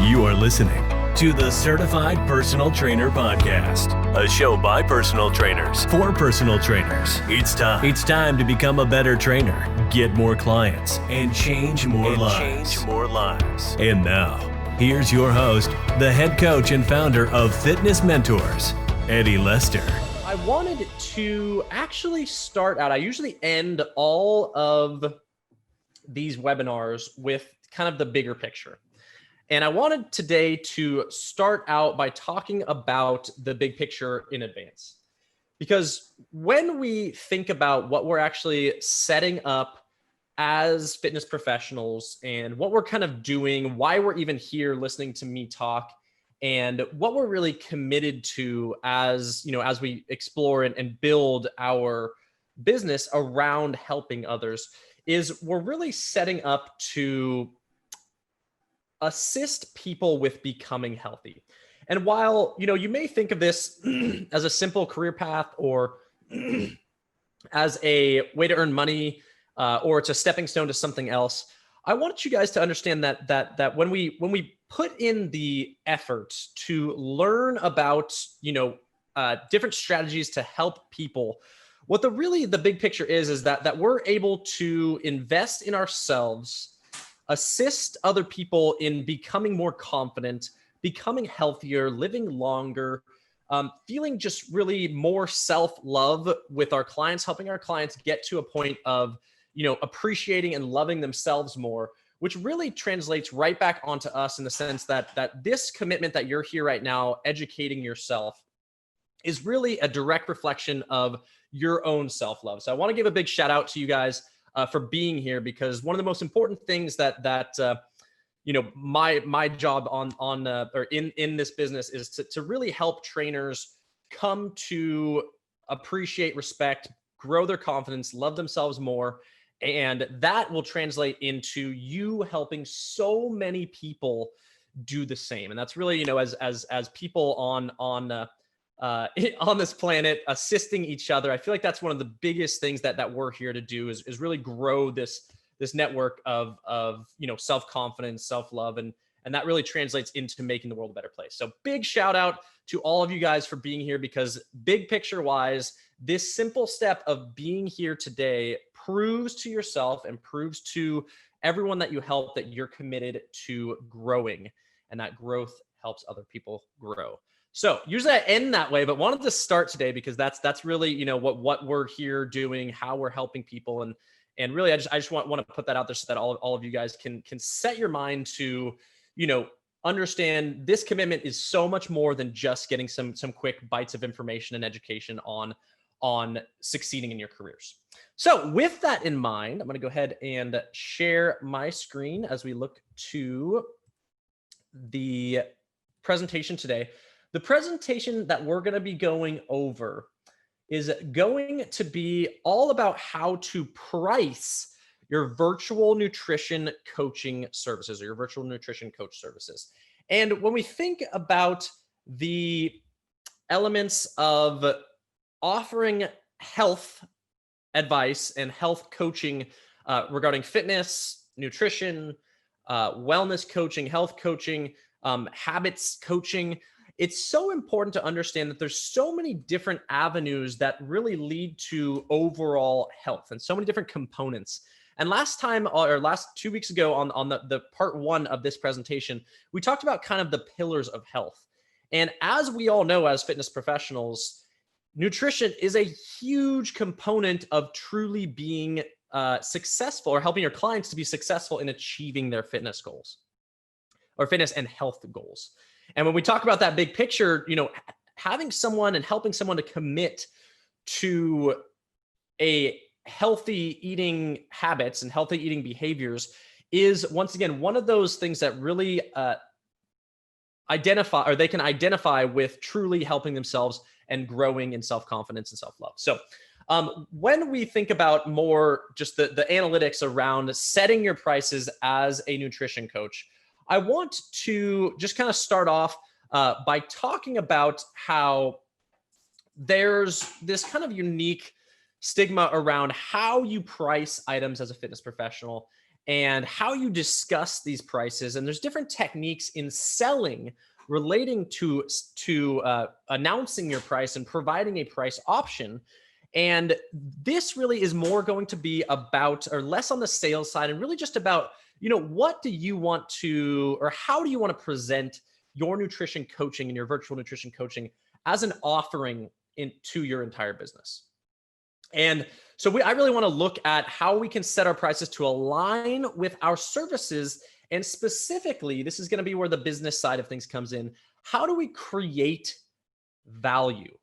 You are listening to the Certified Personal Trainer Podcast, a show by personal trainers for personal trainers. It's time to become a better trainer, get more clients, and change more lives. And now, here's your host, the head coach and founder of Fitness Mentors, Eddie Lester. I wanted to actually start out, I usually end all of these webinars with kind of the bigger picture. And I wanted today to start out by talking about the big picture in advance. Because when we think about what we're actually setting up as fitness professionals and what we're kind of doing, why we're even here listening to me talk, and what we're really committed to as, as we explore and build our business around helping others, is we're really setting up to assist people with becoming healthy. And while, you may think of this as a simple career path or as a way to earn money, or it's a stepping stone to something else, I want you guys to understand that when we put in the effort to learn about, different strategies to help people, what the big picture is that we're able to invest in ourselves, assist other people in becoming more confident, becoming healthier, living longer, feeling just really more self-love with our clients, helping our clients get to a point of, appreciating and loving themselves more, which really translates right back onto us in the sense that this commitment that you're here right now, educating yourself, is really a direct reflection of your own self-love. So I want to give a big shout out to you guys for being here, because one of the most important things that my job in this business is to really help trainers come to appreciate, respect, grow their confidence, love themselves more, and that will translate into you helping so many people do the same. And that's really, as people on this planet, assisting each other. I feel like that's one of the biggest things that we're here to do is really grow this network of self-confidence, self-love, and that really translates into making the world a better place. So big shout out to all of you guys for being here, because big picture wise, this simple step of being here today proves to yourself and proves to everyone that you help that you're committed to growing, and that growth helps other people grow. So usually I end that way, but wanted to start today because that's really, what we're here doing, how we're helping people. And really, I just want to put that out there so that all of you guys can set your mind to, understand this commitment is so much more than just getting some quick bites of information and education on succeeding in your careers. So with that in mind, I'm going to go ahead and share my screen as we look to the presentation today. The presentation that we're going to be going over is going to be all about how to price your virtual nutrition coaching services, or your virtual nutrition coach services. And when we think about the elements of offering health advice and health coaching regarding fitness, nutrition, wellness coaching, health coaching, habits coaching, it's so important to understand that there's so many different avenues that really lead to overall health and so many different components. And last 2 weeks ago on the part one of this presentation, we talked about kind of the pillars of health. And as we all know, as fitness professionals, nutrition is a huge component of truly being successful, or helping your clients to be successful in achieving their fitness goals, or fitness and health goals. And when we talk about that big picture, having someone and helping someone to commit to a healthy eating habits and healthy eating behaviors is, once again, one of those things that really they can identify with truly helping themselves and growing in self-confidence and self-love. So when we think about more just the analytics around setting your prices as a nutrition coach, I want to just kind of start off by talking about how there's this kind of unique stigma around how you price items as a fitness professional. and how you discuss these prices. And there's different techniques in selling relating to announcing your price and providing a price option. And this really is more going to be about, or less on the sales side, and really just about, what do you want to, or how do you want to present your nutrition coaching and your virtual nutrition coaching as an offering into your entire business. And so I really want to look at how we can set our prices to align with our services. And specifically, this is going to be where the business side of things comes in. How do we create value?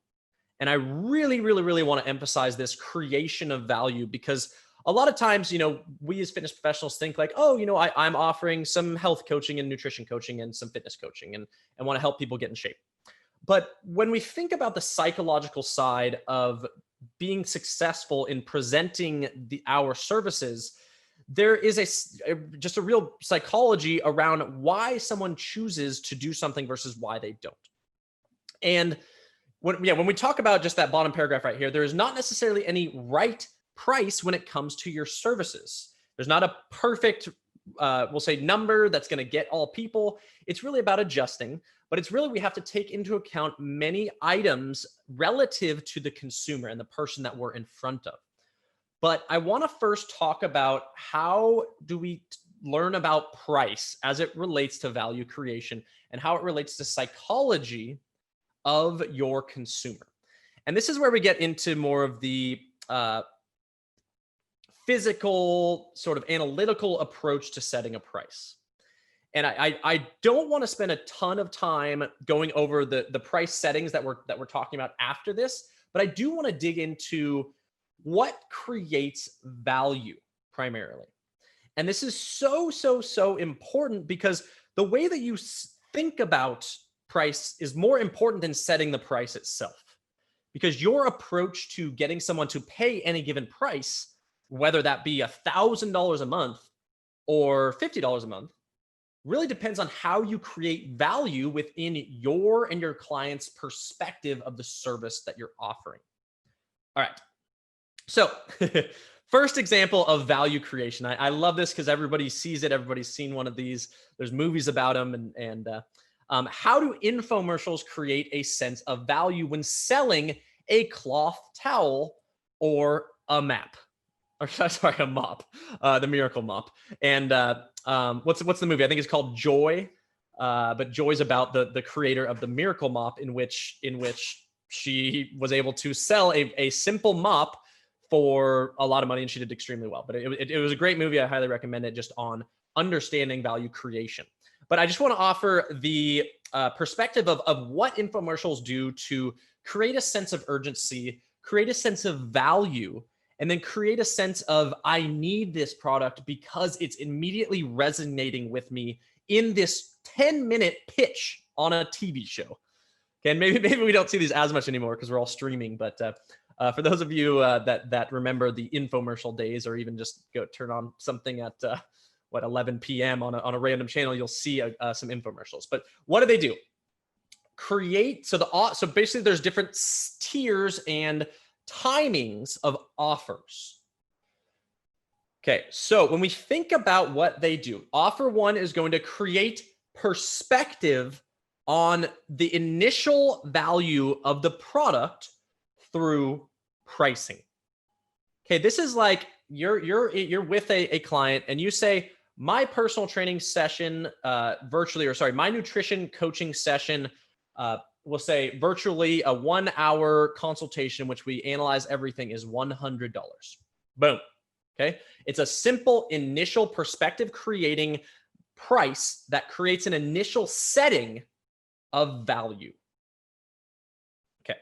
And I really, really, really want to emphasize this creation of value, because a lot of times, we as fitness professionals think like, oh, I'm offering some health coaching and nutrition coaching and some fitness coaching and want to help people get in shape. But when we think about the psychological side of being successful in presenting our services, there is just a real psychology around why someone chooses to do something versus why they don't. And when we talk about just that bottom paragraph right here, there is not necessarily any right price when it comes to your services. There's not a perfect, we'll say, number that's going to get all people. It's really about adjusting, but it's really, we have to take into account many items relative to the consumer and the person that we're in front of. But I want to first talk about how do we learn about price as it relates to value creation and how it relates to psychology of your consumer. And this is where we get into more of the physical, sort of analytical approach to setting a price. And I don't want to spend a ton of time going over the price settings that we're talking about after this, but I do want to dig into what creates value primarily. And this is so important, because the way that you think about price is more important than setting the price itself. Because your approach to getting someone to pay any given price, whether that be $1,000 a month or $50 a month, really depends on how you create value within your and your client's perspective of the service that you're offering. All right. So first example of value creation. I love this because everybody sees it. Everybody's seen one of these. There's movies about them. And how do infomercials create a sense of value when selling a cloth towel or a map? Or sorry, a mop, the Miracle Mop. And what's the movie? I think it's called Joy. But Joy's about the creator of the Miracle Mop, in which she was able to sell a simple mop for a lot of money, and she did extremely well. But it was a great movie. I highly recommend it, just on understanding value creation. But I just want to offer the perspective of what infomercials do to create a sense of urgency, create a sense of value, and then create a sense of, I need this product because it's immediately resonating with me in this 10-minute pitch on a TV show. Okay, and maybe we don't see these as much anymore because we're all streaming. But for those of you that remember the infomercial days, or even just go turn on something at 11 p.m. on a random channel, you'll see some infomercials. But what do they do? So basically there's different tiers and timings of offers. Okay, so when we think about what they do, offer one is going to create perspective on the initial value of the product through pricing. Okay, this is like you're with a client and you say, my personal training session my nutrition coaching session, we'll say virtually a 1-hour consultation in which we analyze everything, is $100. Boom. Okay. It's a simple initial perspective creating price that creates an initial setting of value. Okay.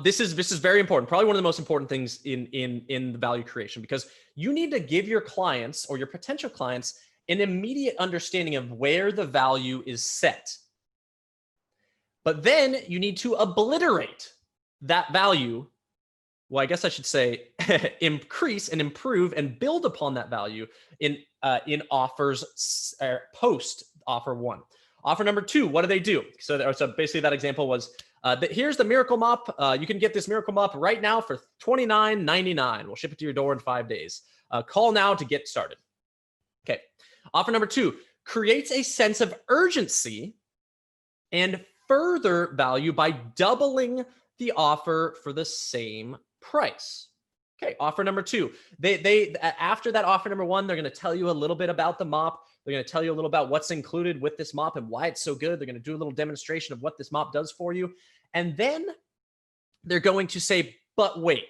This is very important. Probably one of the most important things in the value creation, because you need to give your clients or your potential clients an immediate understanding of where the value is set. But then you need to obliterate that value. Well, I guess I should say increase and improve and build upon that value in offers post offer one. Offer number two, what do they do? So basically that example was, here's the Miracle Mop. You can get this Miracle Mop right now for $29.99. We'll ship it to your door in 5 days. Call now to get started. Offer number 2 creates a sense of urgency and further value by doubling the offer for the same price. Okay, offer number 2. They after that offer number 1, they're going to tell you a little bit about the mop. They're going to tell you a little about what's included with this mop and why it's so good. They're going to do a little demonstration of what this mop does for you. And then they're going to say, but wait,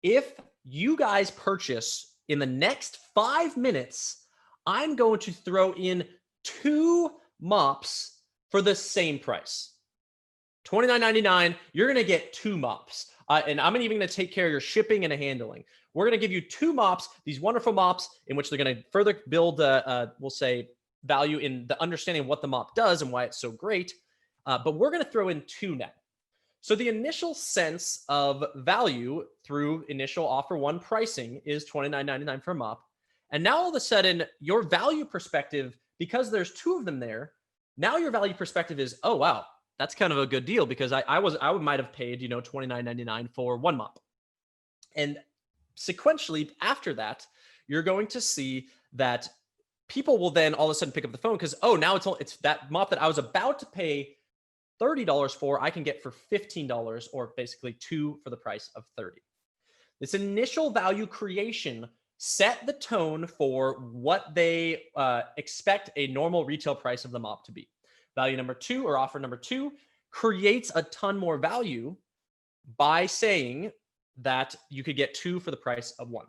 if you guys purchase in the next 5 minutes, I'm going to throw in 2 mops for the same price. $29.99, you're going to get 2 mops. And I'm even going to take care of your shipping and handling. We're going to give you 2 mops, these wonderful mops in which they're going to further build, we'll say, value in the understanding of what the mop does and why it's so great. But we're going to throw in 2 now. So the initial sense of value through initial offer 1 pricing is $29.99 for a mop. And now all of a sudden, your value perspective, because there's 2 of them there, now your value perspective is, oh, wow, that's kind of a good deal because I might have paid, $29.99 for 1 mop. And sequentially after that, you're going to see that people will then all of a sudden pick up the phone because, oh, now it's that mop that I was about to pay $30 for, I can get for $15 or basically 2 for the price of $30. This initial value creation set the tone for what they expect a normal retail price of the mop to be. Value number 2 or offer number 2 creates a ton more value by saying that you could get 2 for the price of 1.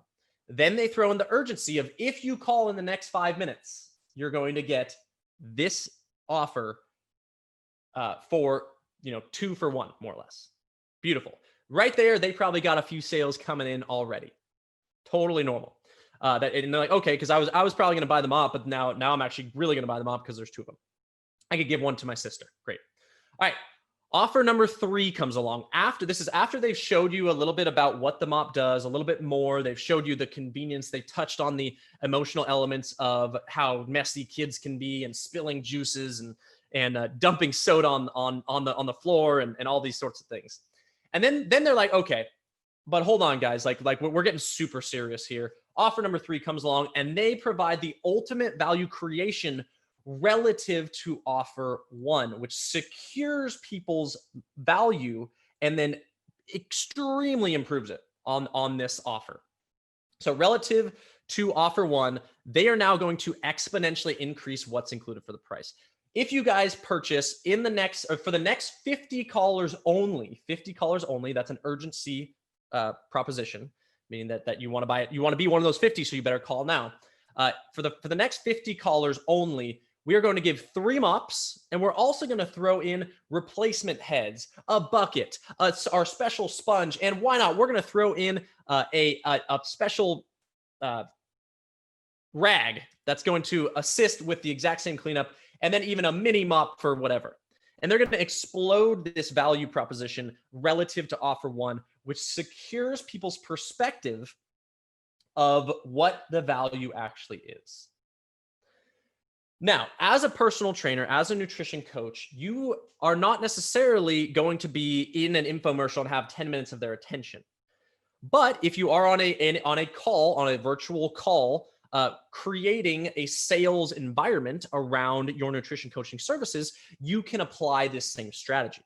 Then they throw in the urgency of if you call in the next 5 minutes, you're going to get this offer for 2 for 1, more or less. Beautiful. Right there, they probably got a few sales coming in already. Totally normal. And they're like, okay, because I was probably going to buy the mop, but now I'm actually really going to buy the mop because there's 2 of them. I could give 1 to my sister. Great. All right. Offer number 3 comes along after they've showed you a little bit about what the mop does, a little bit more. They've showed you the convenience. They touched on the emotional elements of how messy kids can be and spilling juices and dumping soda on the floor and all these sorts of things. And then they're like, okay, but hold on, guys. Like we're getting super serious here. Offer number 3 comes along and they provide the ultimate value creation relative to offer 1, which secures people's value and then extremely improves it on this offer. So relative to offer 1, they are now going to exponentially increase what's included for the price. If you guys purchase for the next 50 callers only, that's an urgency proposition, meaning that you want to buy it. You want to be one of those 50, so you better call now. For the next 50 callers only, we are going to give 3 mops, and we're also going to throw in replacement heads, a bucket, our special sponge, and why not? We're going to throw in a special rag that's going to assist with the exact same cleanup, and then even a mini mop for whatever. And they're going to explode this value proposition relative to offer 1, which secures people's perspective of what the value actually is. Now, as a personal trainer, as a nutrition coach, you are not necessarily going to be in an infomercial and have 10 minutes of their attention. But if you are on a virtual call, creating a sales environment around your nutrition coaching services, you can apply this same strategy.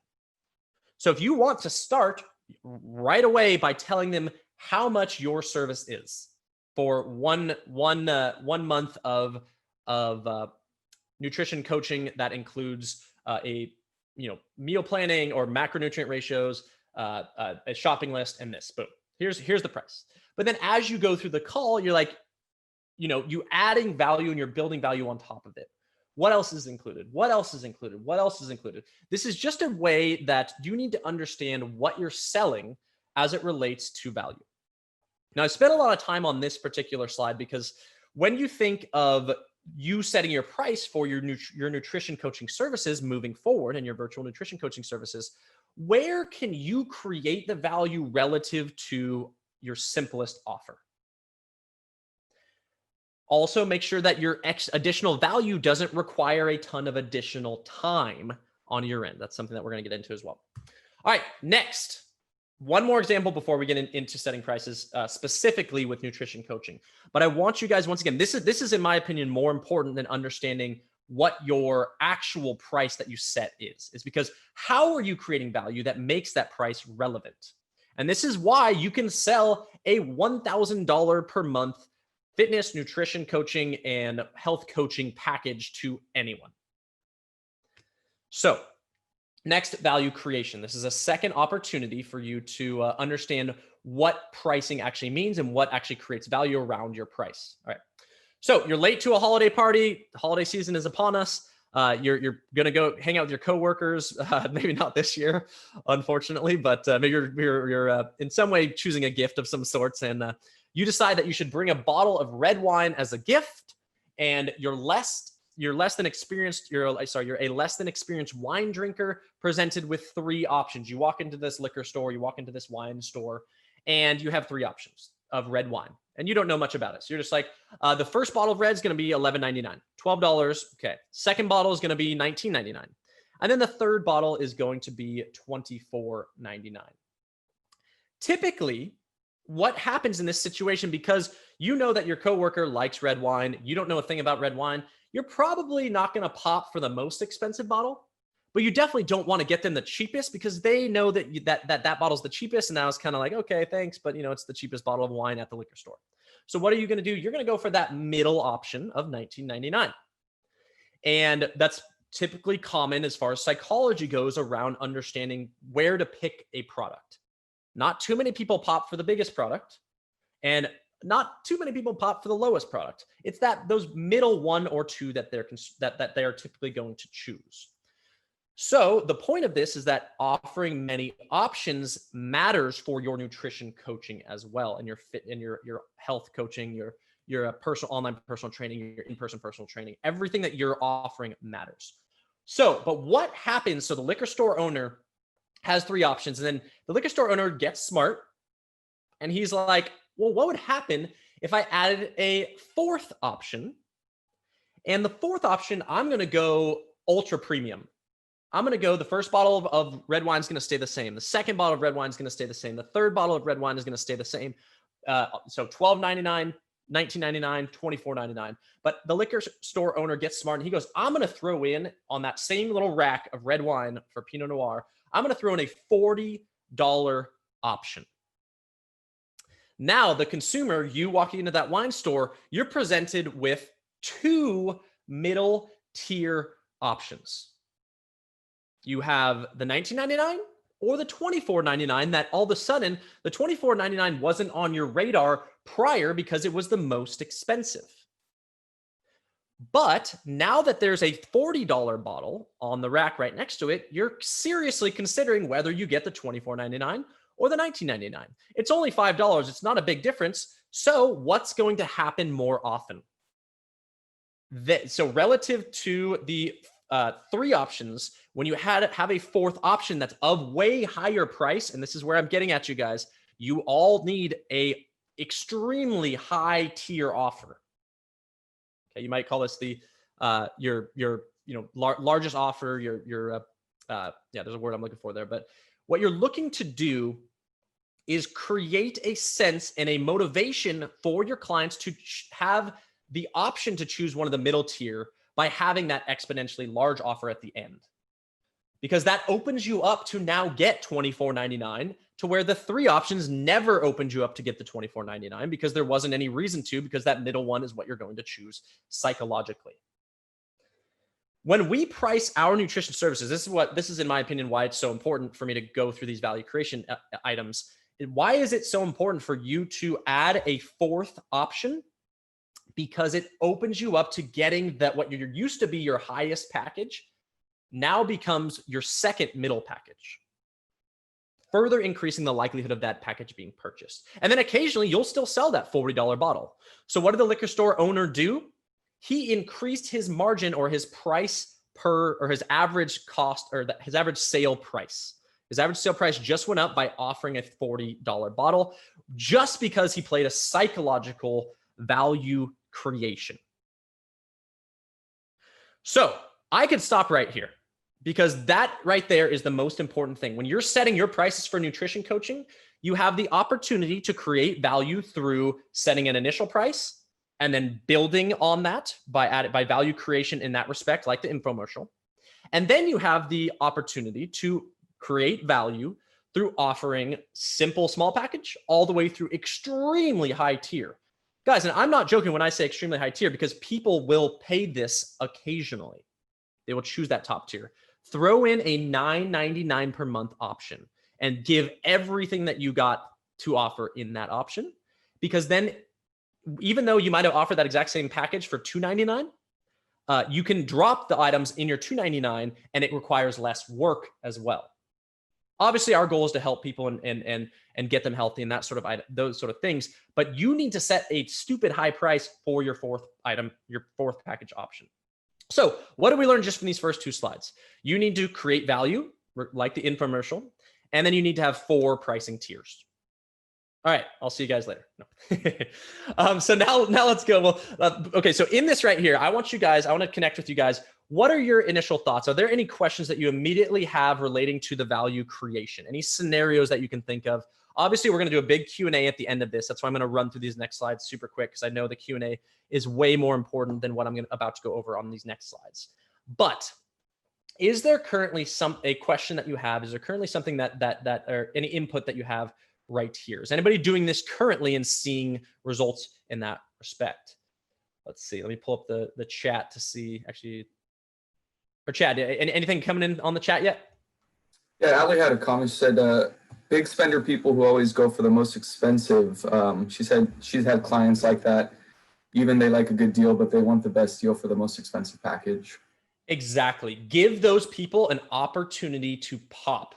So if you want to start right away by telling them how much your service is for one month of nutrition coaching that includes a meal planning or macronutrient ratios, a shopping list, and this. Boom. Here's the price. But then as you go through the call, you're like, you adding value and you're building value on top of it. What else is included? What else is included? What else is included? This is just a way that you need to understand what you're selling as it relates to value. Now, I spent a lot of time on this particular slide because when you think of you setting your price for your nutrition coaching services moving forward and your virtual nutrition coaching services, where can you create the value relative to your simplest offer? Also, make sure that your additional value doesn't require a ton of additional time on your end. That's something that we're going to get into as well. All right, next, one more example before we get into setting prices specifically with nutrition coaching. But I want you guys, once again, this is in my opinion more important than understanding what your actual price that you set is because how are you creating value that makes that price relevant? And this is why you can sell a $1,000 per month fitness, nutrition coaching, and health coaching package to anyone. So next, value creation. This is a second opportunity for you to understand what pricing actually means and what actually creates value around your price. All right. So you're late to a holiday party. The holiday season is upon us. You're going to go hang out with your coworkers. Maybe not this year, unfortunately, but maybe you're in some way choosing a gift of some sorts. And you decide that you should bring a bottle of red wine as a gift. And you're a less than experienced wine drinker presented with three options. You walk into this liquor store, you walk into this wine store, and you have three options of red wine. And you don't know much about it. So you're just like, the first bottle of red is going to be $11.99, $12. Okay. Second bottle is going to be $19.99. And then the third bottle is going to be $24.99. Typically, what happens in this situation, because you know that your coworker likes red wine, you don't know a thing about red wine, you're probably not going to pop for the most expensive bottle, but you definitely don't want to get them the cheapest because they know that bottle's the cheapest. And now it's kind of like, okay, thanks. But it's the cheapest bottle of wine at the liquor store. So what are you going to do? You're going to go for that middle option of $19.99. And that's typically common as far as psychology goes around understanding where to pick a product. Not too many people pop for the biggest product and not too many people pop for the lowest product. It's those middle one or two that they're typically going to choose. So the point of this is that offering many options matters for your nutrition coaching as well, and your health coaching, your online personal training, your in-person personal training. Everything that you're offering matters. So, but what happens? So the liquor store owner has three options, and then the liquor store owner gets smart, and he's like, well, what would happen if I added a fourth option? And the fourth option, I'm going to go ultra premium. I'm going to go, the first bottle of red wine is going to stay the same. The second bottle of red wine is going to stay the same. The third bottle of red wine is going to stay the same. So $12.99, $19.99, $24.99. But the liquor store owner gets smart and he goes, I'm going to throw in on that same little rack of red wine for Pinot Noir, I'm going to throw in a $40 option. Now, the consumer, you walking into that wine store, you're presented with two middle tier options. You have the $19.99 or the $24.99 that all of a sudden, the $24.99 wasn't on your radar prior because it was the most expensive. But now that there's a $40 bottle on the rack right next to it, you're seriously considering whether you get the $24.99 or the $19.99. It's only $5. It's not a big difference. So what's going to happen more often? So relative to the three options, when you have a fourth option that's of way higher price, and this is where I'm getting at you guys, you all need a extremely high tier offer. Okay, you might call this the largest offer. There's a word I'm looking for there, but what you're looking to do is create a sense and a motivation for your clients to have the option to choose one of the middle tier by having that exponentially large offer at the end. Because that opens you up to now get $24.99 to where the three options never opened you up to get the $24.99 because there wasn't any reason to, because that middle one is what you're going to choose psychologically. When we price our nutrition services, this is in my opinion, why it's so important for me to go through these value creation items. Why is it so important for you to add a fourth option? Because it opens you up to getting that what you're used to be your highest package now becomes your second middle package, further increasing the likelihood of that package being purchased. And then occasionally you'll still sell that $40 bottle. So what did the liquor store owner do? He increased his margin or his price or his average cost or his average sale price. His average sale price just went up by offering a $40 bottle just because he played a psychological value creation. So I could stop right here, because that right there is the most important thing. When you're setting your prices for nutrition coaching, you have the opportunity to create value through setting an initial price and then building on that by value creation in that respect, like the infomercial. And then you have the opportunity to create value through offering simple small package all the way through extremely high tier. Guys, and I'm not joking when I say extremely high tier, because people will pay this occasionally. They will choose that top tier. Throw in a $9.99 per month option and give everything that you got to offer in that option. Because then, even though you might have offered that exact same package for $2.99, you can drop the items in your $2.99 and it requires less work as well. Obviously, our goal is to help people and get them healthy and that sort of those sort of things. But you need to set a stupid high price for your fourth item, your fourth package option. So what did we learn just from these first two slides? You need to create value, like the infomercial, and then you need to have 4 pricing tiers. All right, I'll see you guys later. No. So now let's go. Well, okay. So in this right here, I want to connect with you guys. What are your initial thoughts? Are there any questions that you immediately have relating to the value creation? Any scenarios that you can think of? Obviously, we're going to do a big Q&A at the end of this. That's why I'm going to run through these next slides super quick, because I know the Q&A is way more important than what I'm about to go over on these next slides. But is there currently a question that you have? Is there currently something that or any input that you have right here? Is anybody doing this currently and seeing results in that respect? Let's see. Let me pull up the chat to see actually. Or Chad, anything coming in on the chat yet? Yeah, Ali had a comment. She said, big spender people who always go for the most expensive. She said she's had clients like that. Even they like a good deal, but they want the best deal for the most expensive package. Exactly. Give those people an opportunity to pop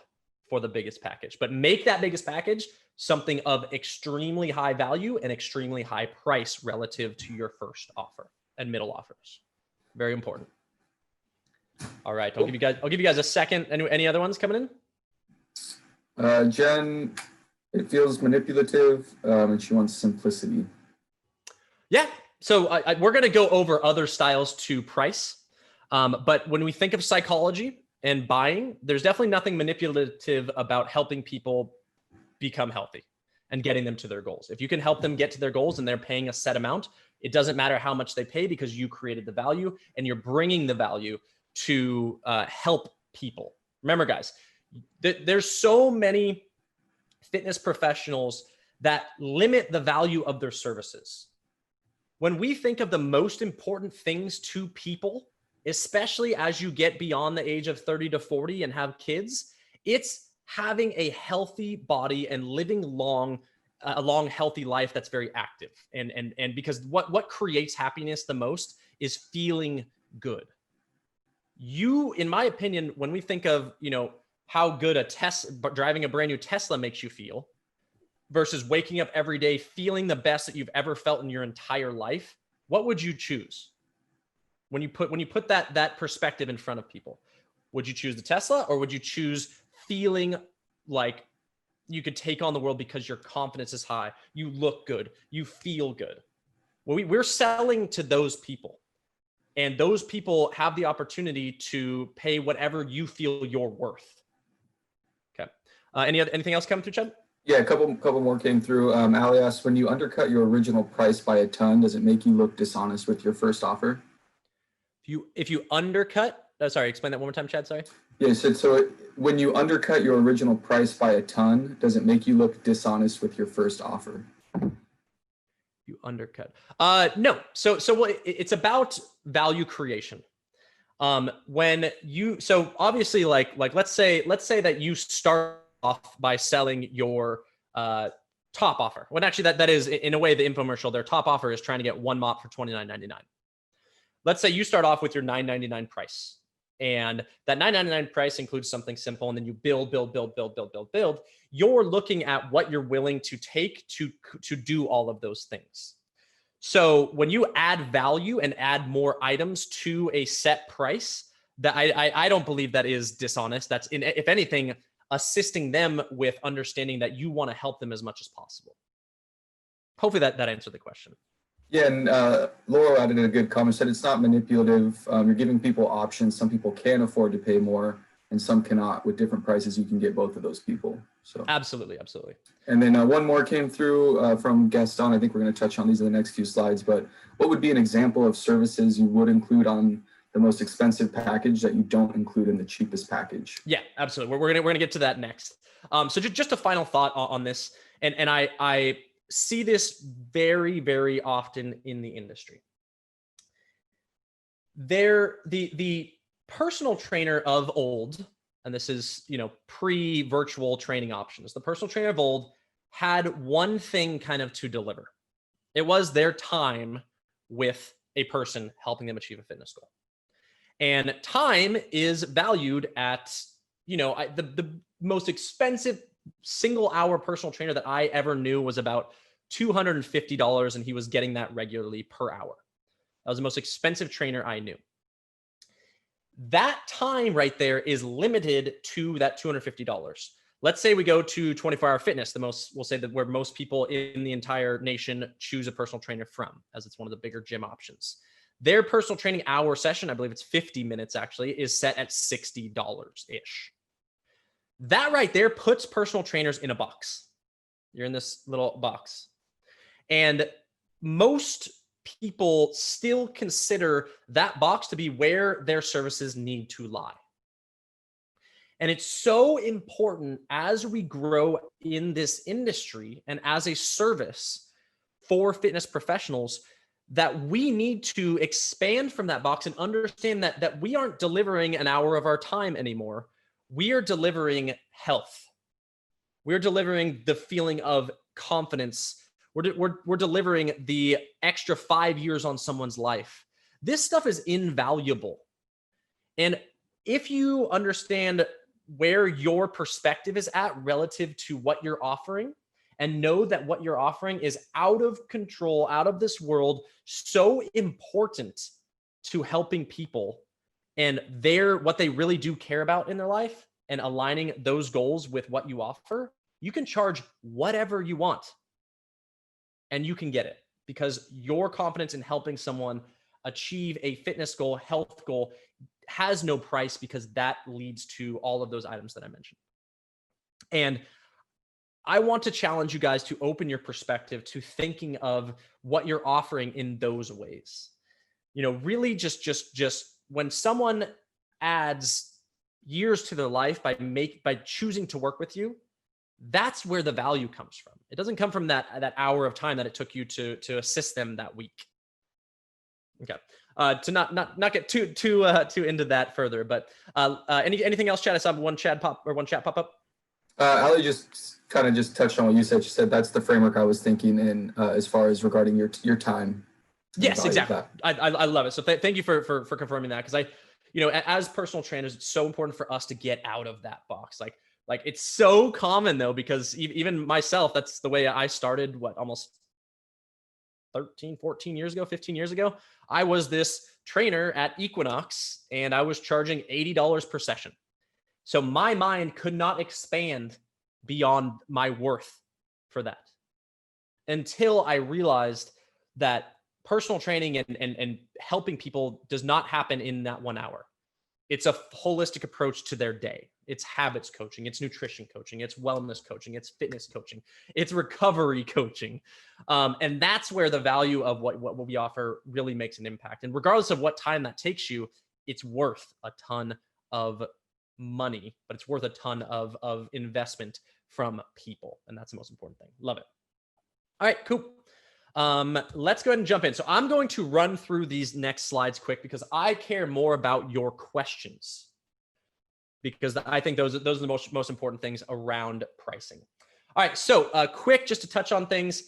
for the biggest package, but make that biggest package something of extremely high value and extremely high price relative to your first offer and middle offers. Very important. All right, I'll give you guys a second. Any other ones coming in? Jen, it feels manipulative, and she wants simplicity. Yeah. So we're going to go over other styles to price, but when we think of psychology and buying, there's definitely nothing manipulative about helping people become healthy and getting them to their goals. If you can help them get to their goals and they're paying a set amount, it doesn't matter how much they pay, because you created the value and you're bringing the value to help people. Remember, guys, there's so many fitness professionals that limit the value of their services. When we think of the most important things to people, especially as you get beyond the age of 30 to 40 and have kids, it's having a healthy body and living a long, healthy life that's very active. And because what creates happiness the most is feeling good. In my opinion, when we think of, how good driving a brand new Tesla makes you feel versus waking up every day feeling the best that you've ever felt in your entire life, what would you choose? When you put that perspective in front of people, would you choose the Tesla, or would you choose feeling like you could take on the world because your confidence is high, you look good, you feel good? Well, we're selling to those people. And those people have the opportunity to pay whatever you feel you're worth. Okay. Anything else coming through, Chad? Yeah, a couple more came through. Ali asked, when you undercut your original price by a ton, does it make you look dishonest with your first offer? If you undercut, sorry, explain that one more time, Chad. Sorry. Yeah, so when you undercut your original price by a ton, does it make you look dishonest with your first offer? You undercut. No. So it's about value creation. So obviously like let's say that you start off by selling your top offer. When actually that is in a way the infomercial, their top offer is trying to get one mop for $29.99. Let's say you start off with your $9.99 price. And that $9.99 price includes something simple, and then you build. You're looking at what you're willing to take to do all of those things. So when you add value and add more items to a set price, that I don't believe that is dishonest. That's, if anything, assisting them with understanding that you want to help them as much as possible. Hopefully that answered the question. Yeah, and Laurel added a good comment, said it's not manipulative. You're giving people options. Some people can afford to pay more and some cannot. With different prices, you can get both of those people. So Absolutely, absolutely. And then one more came through from Gaston. I think we're going to touch on these in the next few slides, but what would be an example of services you would include on the most expensive package that you don't include in the cheapest package? Yeah, absolutely. We're gonna get to that next. So just a final thought on this, and I see this very, very often in the industry. The personal trainer of old, and this is, pre-virtual training options. The personal trainer of old had one thing kind of to deliver. It was their time with a person helping them achieve a fitness goal. And time is valued at, the most expensive single hour personal trainer that I ever knew was about $250, and he was getting that regularly per hour. That was the most expensive trainer I knew. That time right there is limited to that $250. Let's say we go to 24-hour fitness, we'll say that where most people in the entire nation choose a personal trainer from, as it's one of the bigger gym options. Their personal training hour session, I believe it's 50 minutes actually, is set at $60-ish. That right there puts personal trainers in a box. You're in this little box. And most people still consider that box to be where their services need to lie. And it's so important as we grow in this industry and as a service for fitness professionals that we need to expand from that box and understand that we aren't delivering an hour of our time anymore. We are delivering health. We're delivering the feeling of confidence. We're delivering the extra 5 years on someone's life. This stuff is invaluable. And if you understand where your perspective is at relative to what you're offering, and know that what you're offering is out of control, out of this world, so important to helping people and what they really do care about in their life, and aligning those goals with what you offer, you can charge whatever you want and you can get it, because your confidence in helping someone achieve a fitness goal, health goal, has no price, because that leads to all of those items that I mentioned. And I want to challenge you guys to open your perspective to thinking of what you're offering in those ways. Really just when someone adds years to their life by choosing to work with you, that's where the value comes from. It doesn't come from that hour of time that it took you to assist them that week. Okay. To not get too into that further, but anything else, Chad? I saw one chat pop up. Ali just kind of touched on what you said. She said that's the framework I was thinking in as far as regarding your time. Yes, exactly. I love it. So thank you for confirming that, because as personal trainers, it's so important for us to get out of that box. Like it's so common though, because even myself, that's the way I started. Almost 13, 14 years ago, 15 years ago, I was this trainer at Equinox and I was charging $80 per session. So my mind could not expand beyond my worth for that until I realized that personal training and helping people does not happen in that 1 hour. It's a holistic approach to their day. It's habits coaching, it's nutrition coaching, it's wellness coaching, it's fitness coaching, it's recovery coaching. And that's where the value of what we offer really makes an impact. And regardless of what time that takes you, it's worth a ton of money, but it's worth a ton of investment from people. And that's the most important thing. Love it. All right, cool. Let's go ahead and jump in. So I'm going to run through these next slides quick because I care more about your questions, because I think those are the most important things around pricing. All right, so quick, just to touch on things,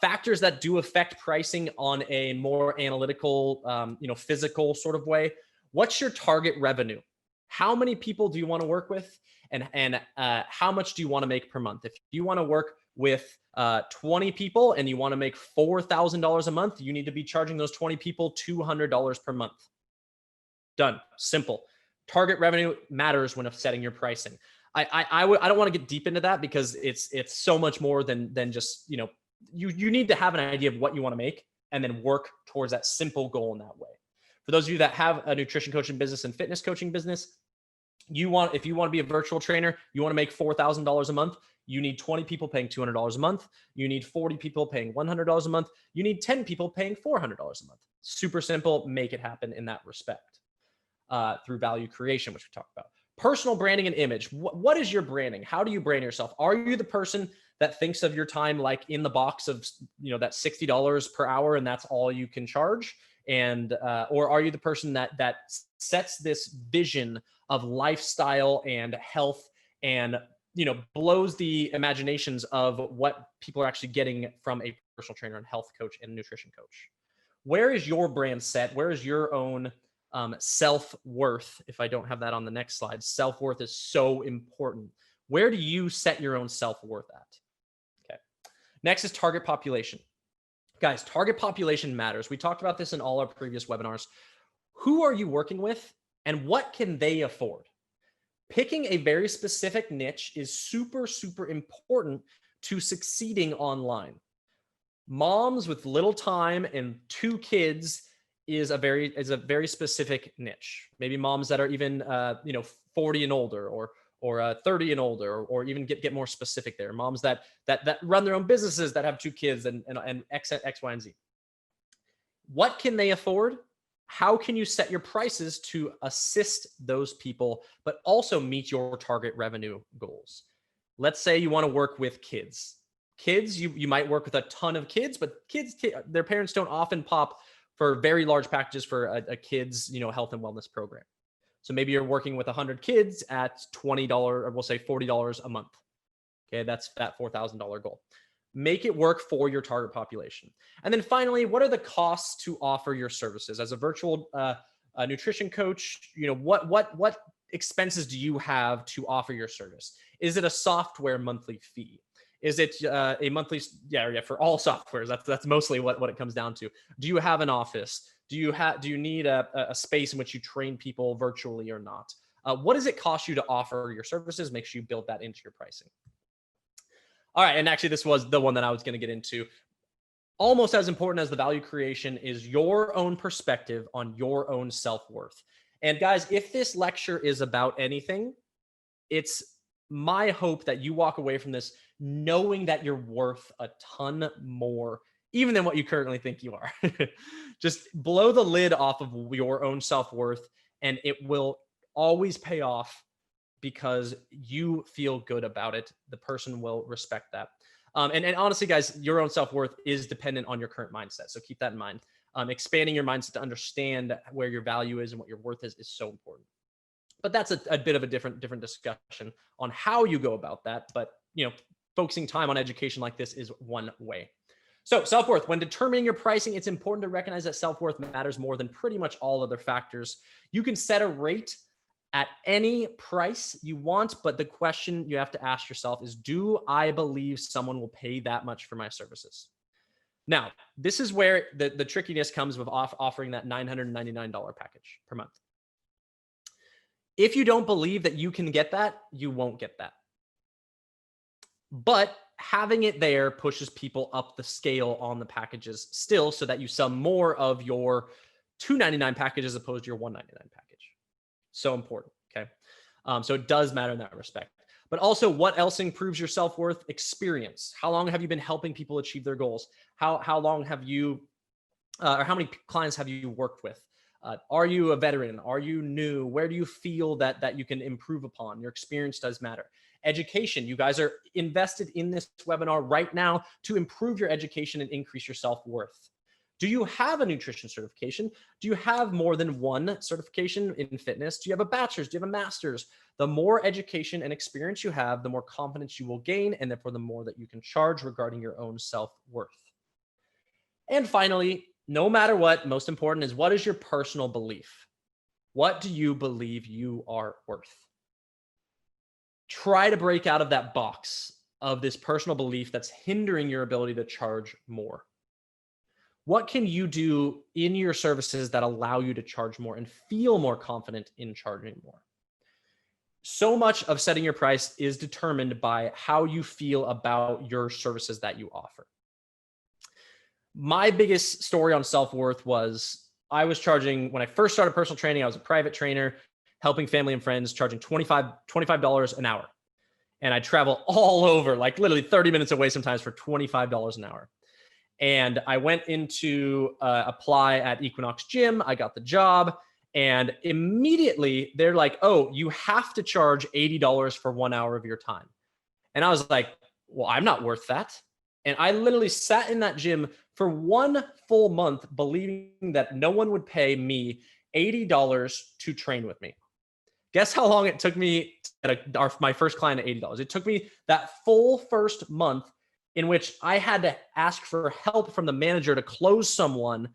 factors that do affect pricing on a more analytical, physical sort of way. What's your target revenue? How many people do you want to work with? And how much do you want to make per month? If you want to work with 20 people and you want to make $4,000 a month, you need to be charging those 20 people $200 per month. Done. Simple. Target revenue matters when setting your pricing. I don't want to get deep into that because it's so much more than just, you need to have an idea of what you want to make and then work towards that simple goal in that way. For those of you that have a nutrition coaching business and fitness coaching business, if you want to be a virtual trainer, you want to make $4,000 a month, you need 20 people paying $200 a month. You need 40 people paying $100 a month. You need 10 people paying $400 a month. Super simple. Make it happen in that respect through value creation, which we talked about. Personal branding and image. What is your branding? How do you brand yourself? Are you the person that thinks of your time like in the box of, that $60 per hour and that's all you can charge? And or are you the person that sets this vision of lifestyle and health and blows the imaginations of what people are actually getting from a personal trainer and health coach and nutrition coach? Where is your brand set? Where is your own self-worth? If I don't have that on the next slide, self-worth is so important. Where do you set your own self-worth at? Okay. Next is target population. Guys, target population matters. We talked about this in all our previous webinars. Who are you working with and what can they afford? Picking a very specific niche is super, super important to succeeding online. Moms with little time and 2 kids is a very specific niche. Maybe moms that are even 40 and older, or 30 and older, or even get more specific there. Moms that run their own businesses that have 2 kids and X, Y, and Z. What can they afford? How can you set your prices to assist those people, but also meet your target revenue goals? Let's say you want to work with kids. Kids, you might work with a ton of kids, but kids, their parents don't often pop for very large packages for a kid's health and wellness program. So maybe you're working with 100 kids at $20, or we'll say $40 a month. Okay, that's that $4,000 goal. Make it work for your target population. And then finally, what are the costs to offer your services as a virtual nutrition coach? What expenses do you have to offer your service? Is it a software monthly fee? Is it a monthly? Yeah, for all softwares. That's mostly what it comes down to. Do you have an office? Do you need a space in which you train people virtually or not? What does it cost you to offer your services? Make sure you build that into your pricing. All right, and actually this was the one that I was going to get into. Almost as important as the value creation is your own perspective on your own self-worth. And guys, if this lecture is about anything, it's my hope that you walk away from this knowing that you're worth a ton more, even than what you currently think you are. Just blow the lid off of your own self-worth, and it will always pay off because you feel good about it. The person will respect that. And honestly, guys, your own self-worth is dependent on your current mindset. So keep that in mind. Expanding your mindset to understand where your value is and what your worth is so important. But that's a bit of a different discussion on how you go about that. But focusing time on education like this is one way. So self-worth, when determining your pricing, it's important to recognize that self-worth matters more than pretty much all other factors. You can set a rate at any price you want, but the question you have to ask yourself is, do I believe someone will pay that much for my services? Now, this is where the trickiness comes with offering that $999 package per month. If you don't believe that you can get that, you won't get that. But having it there pushes people up the scale on the packages still, so that you sell more of your $299 package as opposed to your $199 package. So important. Okay. So it does matter in that respect. But also, what else improves your self-worth? Experience. How long have you been helping people achieve their goals? How long have you, or how many clients have you worked with? Are you a veteran? Are you new? Where do you feel that you can improve upon? Your experience does matter. Education. You guys are invested in this webinar right now to improve your education and increase your self-worth. Do you have a nutrition certification? Do you have more than one certification in fitness? Do you have a bachelor's? Do you have a master's? The more education and experience you have, the more confidence you will gain, and therefore the more that you can charge regarding your own self-worth. And finally, no matter what, most important is, what is your personal belief? What do you believe you are worth? Try to break out of that box of this personal belief that's hindering your ability to charge more. What can you do in your services that allow you to charge more and feel more confident in charging more? So much of setting your price is determined by how you feel about your services that you offer. my biggest story on self-worth was I was charging, when I first started personal training, I was a private trainer, helping family and friends, charging $25 an hour. And I travel all over, like literally 30 minutes away sometimes for $25 an hour. And I went into apply at Equinox Gym. I got the job. And immediately they're like, oh, you have to charge $80 for 1 hour of your time. And I was like, well, I'm not worth that. And I literally sat in that gym for 1 full month, believing that no one would pay me $80 to train with me. Guess how long it took me to get my first client at $80? It took me that full first month in which I had to ask for help from the manager to close someone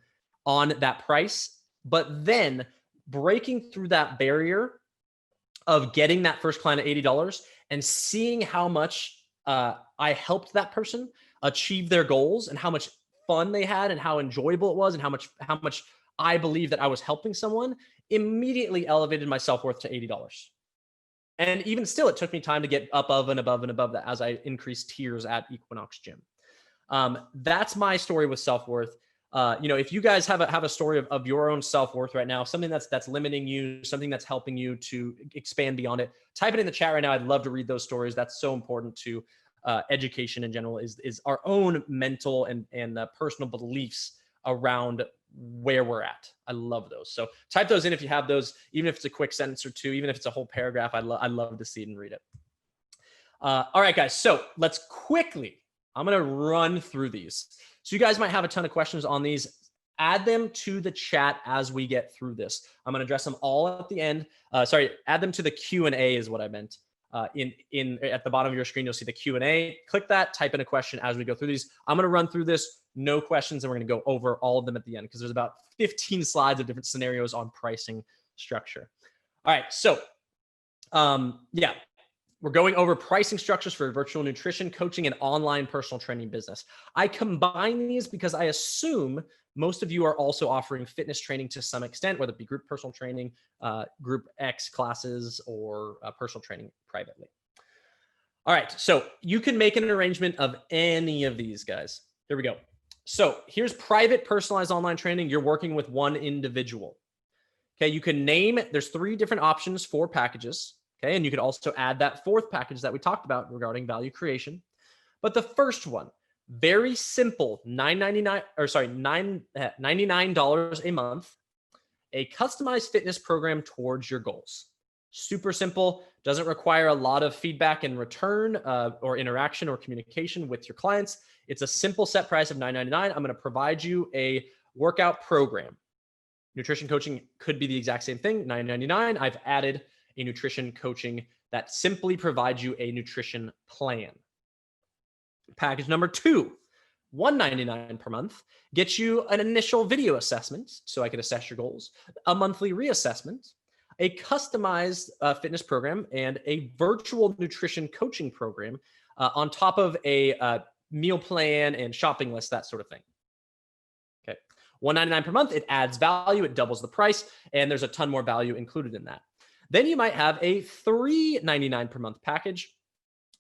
on that price. But then breaking through that barrier of getting that first client at $80 and seeing how much I helped that person achieve their goals and how much fun they had and how enjoyable it was and how much I believe that I was helping someone, immediately elevated my self-worth to $80. And even still, it took me time to get above and above and above that as I increased tiers at Equinox Gym. That's my story with self-worth. If you guys have a story of your own self-worth right now, something that's limiting you, something that's helping you to expand beyond it, type it in the chat right now. I'd love to read those stories. That's so important to education in general, is our own mental and personal beliefs around where we're at. I love those. So type those in if you have those, even if it's a quick sentence or two, even if it's a whole paragraph. I'd love to see it and read it. All right, guys. So let's quickly, I'm going to run through these. So you guys might have a ton of questions on these. Add them to the chat as we get through this. I'm going to address them all at the end. Add them to the Q&A is what I meant. At the bottom of your screen, you'll see the Q&A. Click that, type in a question as we go through these. I'm going to run through this, no questions, and we're going to go over all of them at the end because there's about 15 slides of different scenarios on pricing structure. All right, so we're going over pricing structures for virtual nutrition coaching and online personal training business. I combine these because I assume most of you are also offering fitness training to some extent, whether it be group personal training, group X classes, or personal training privately. All right, so you can make an arrangement of any of these, guys. Here we go. So here's private personalized online training. You're working with one individual. Okay, you can name, there's 3 different options for packages. Okay, and you could also add that 4th package that we talked about regarding value creation. But the first one, very simple, $99 a month, a customized fitness program towards your goals. Super simple, doesn't require a lot of feedback in return or interaction or communication with your clients. It's a simple set price of $9.99. I'm going to provide you a workout program. Nutrition coaching could be the exact same thing, $9.99. I've added a nutrition coaching that simply provides you a nutrition plan. Package number 2, $199 per month, gets you an initial video assessment so I can assess your goals, a monthly reassessment, a customized fitness program, and a virtual nutrition coaching program on top of a meal plan and shopping list, that sort of thing. Okay, $199 per month, it adds value, it doubles the price, and there's a ton more value included in that. Then you might have a $399 per month package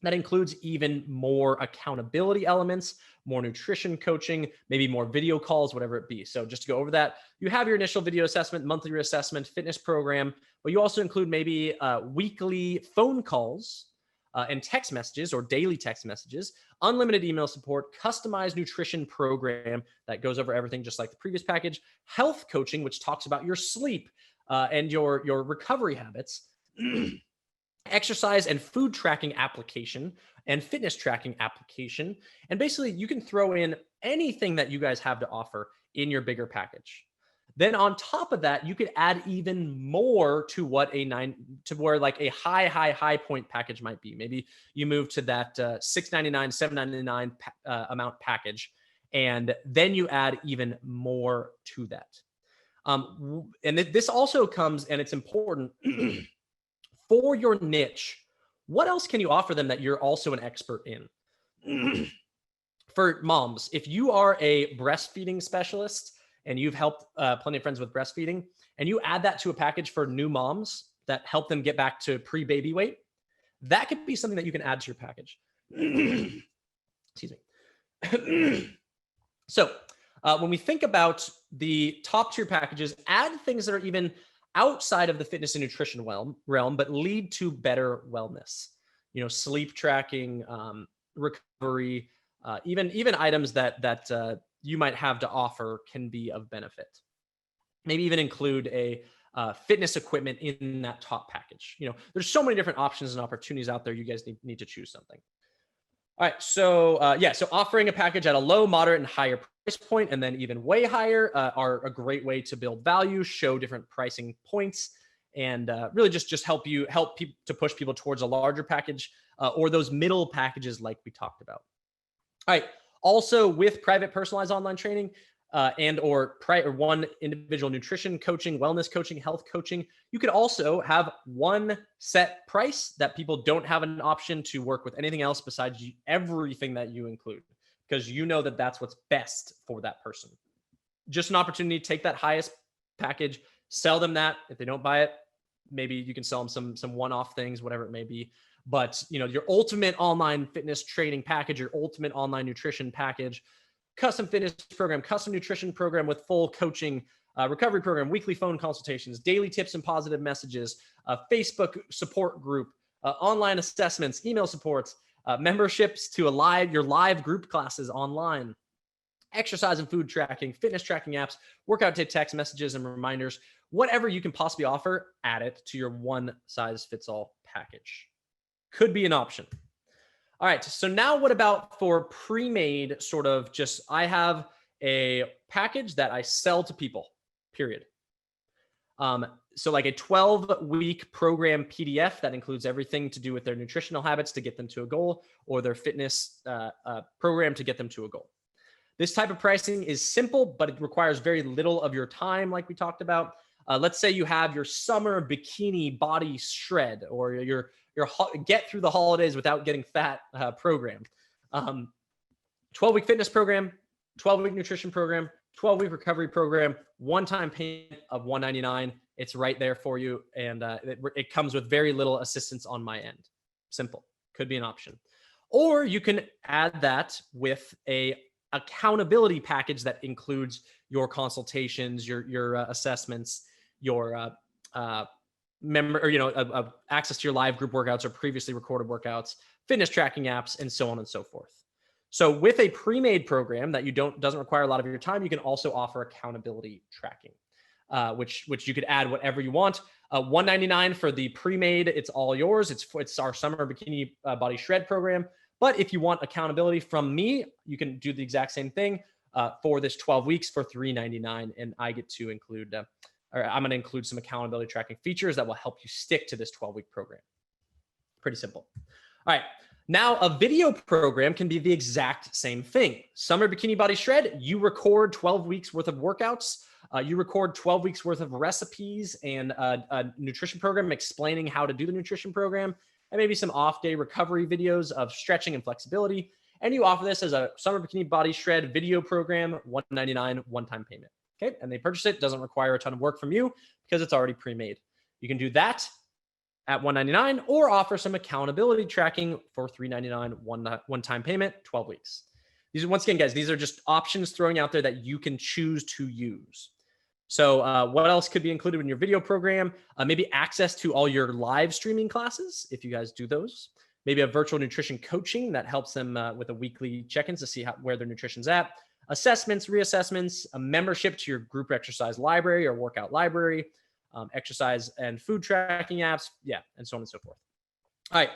that includes even more accountability elements, more nutrition coaching, maybe more video calls, whatever it be. So just to go over that, you have your initial video assessment, monthly reassessment, fitness program, but you also include maybe weekly phone calls and text messages or daily text messages, unlimited email support, customized nutrition program that goes over everything just like the previous package, health coaching, which talks about your sleep and your recovery habits, exercise and food tracking application and fitness tracking application. And basically you can throw in anything that you guys have to offer in your bigger package. Then on top of that, you could add even more to what where like a high point package might be. Maybe you move to that $699, $799 amount package, and then you add even more to that. And this also comes, and it's important for your niche. What else can you offer them that you're also an expert in? For moms, if you are a breastfeeding specialist and you've helped plenty of friends with breastfeeding, and you add that to a package for new moms that help them get back to pre-baby weight, that could be something that you can add to your package. Excuse me. So When we think about the top tier packages, add things that are even outside of the fitness and nutrition realm, but lead to better wellness. Sleep tracking, recovery, even items that you might have to offer can be of benefit. Maybe even include a fitness equipment in that top package. There's so many different options and opportunities out there. You guys need to choose something. All right, so offering a package at a low, moderate, and higher price point, and then even way higher are a great way to build value, show different pricing points, and really just help people to push people towards a larger package or those middle packages like we talked about. All right, also with private personalized online training or one individual nutrition coaching, wellness coaching, health coaching, you could also have one set price that people don't have an option to work with anything else besides everything that you include, because that's what's best for that person. Just an opportunity to take that highest package, sell them that. If they don't buy it, maybe you can sell them some one-off things, whatever it may be. But your ultimate online fitness training package, your ultimate online nutrition package, custom fitness program, custom nutrition program with full coaching, recovery program, weekly phone consultations, daily tips and positive messages, Facebook support group, online assessments, email supports, memberships to your live group classes online, exercise and food tracking, fitness tracking apps, workout text messages and reminders, whatever you can possibly offer, add it to your one size fits all package. Could be an option. All right, so now what about for pre-made I have a package that I sell to people, period. So like a 12-week program PDF that includes everything to do with their nutritional habits to get them to a goal, or their fitness program to get them to a goal. This type of pricing is simple, but it requires very little of your time, like we talked about. Let's say you have your summer bikini body shred, or your get through the holidays without getting fat program. 12-week fitness program, 12-week nutrition program, 12-week recovery program, one-time payment of $199. It's right there for you. And it comes with very little assistance on my end. Simple. Could be an option. Or you can add that with a accountability package that includes your consultations, your assessments, your access to your live group workouts or previously recorded workouts, fitness tracking apps, and so on and so forth. So with a pre-made program that doesn't require a lot of your time, you can also offer accountability tracking, which you could add whatever you want. $199 for the pre-made, it's all yours. It's our summer bikini body shred program. But if you want accountability from me, you can do the exact same thing for this 12 weeks for $399, and I get to include. I'm going to include some accountability tracking features that will help you stick to this 12-week program. Pretty simple. All right. Now, a video program can be the exact same thing. Summer Bikini Body Shred, you record 12 weeks worth of workouts. You record 12 weeks worth of recipes and a nutrition program explaining how to do the nutrition program, and maybe some off-day recovery videos of stretching and flexibility. And you offer this as a Summer Bikini Body Shred video program, $199, one-time payment. Okay, and they purchase it. Doesn't require a ton of work from you because it's already pre-made. You can do that at $199 or offer some accountability tracking for $399, one-time payment, 12 weeks. These are, once again, guys, these are just options throwing out there that you can choose to use. So what else could be included in your video program? Maybe access to all your live streaming classes, if you guys do those. Maybe a virtual nutrition coaching that helps them with a weekly check-ins to see where their nutrition's at. Assessments, reassessments, a membership to your group exercise library or workout library, exercise and food tracking apps, and so on and so forth. All right,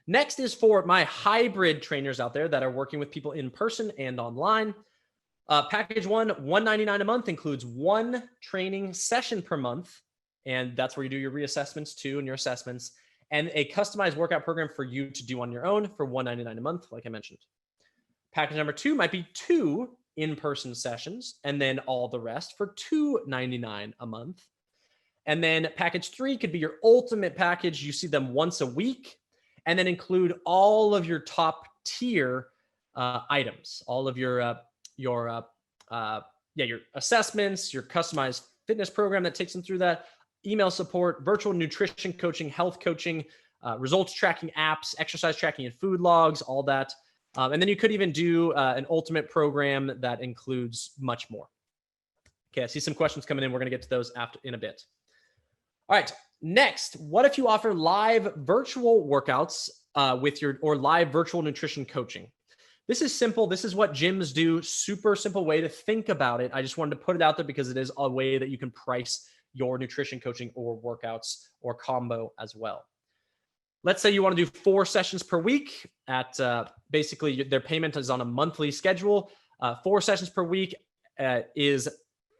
next is for my hybrid trainers out there that are working with people in person and online. Package one, $199 a month, includes one training session per month, and that's where you do your reassessments too and your assessments, and a customized workout program for you to do on your own for $199 a month, like I mentioned. Package number two might be 2 in-person sessions, and then all the rest for $299 a month. And then package 3 could be your ultimate package. You see them once a week, and then include all of your top tier items, all of your assessments, your customized fitness program that takes them through that, email support, virtual nutrition coaching, health coaching, results tracking apps, exercise tracking and food logs, all that. And then you could even do an ultimate program that includes much more. Okay, I see some questions coming in. We're going to get to those in a bit. All right, next, what if you offer live virtual workouts or live virtual nutrition coaching? This is simple. This is what gyms do. Super simple way to think about it. I just wanted to put it out there because it is a way that you can price your nutrition coaching or workouts or combo as well. Let's say you want to do 4 sessions per week at basically their payment is on a monthly schedule. 4 sessions per week is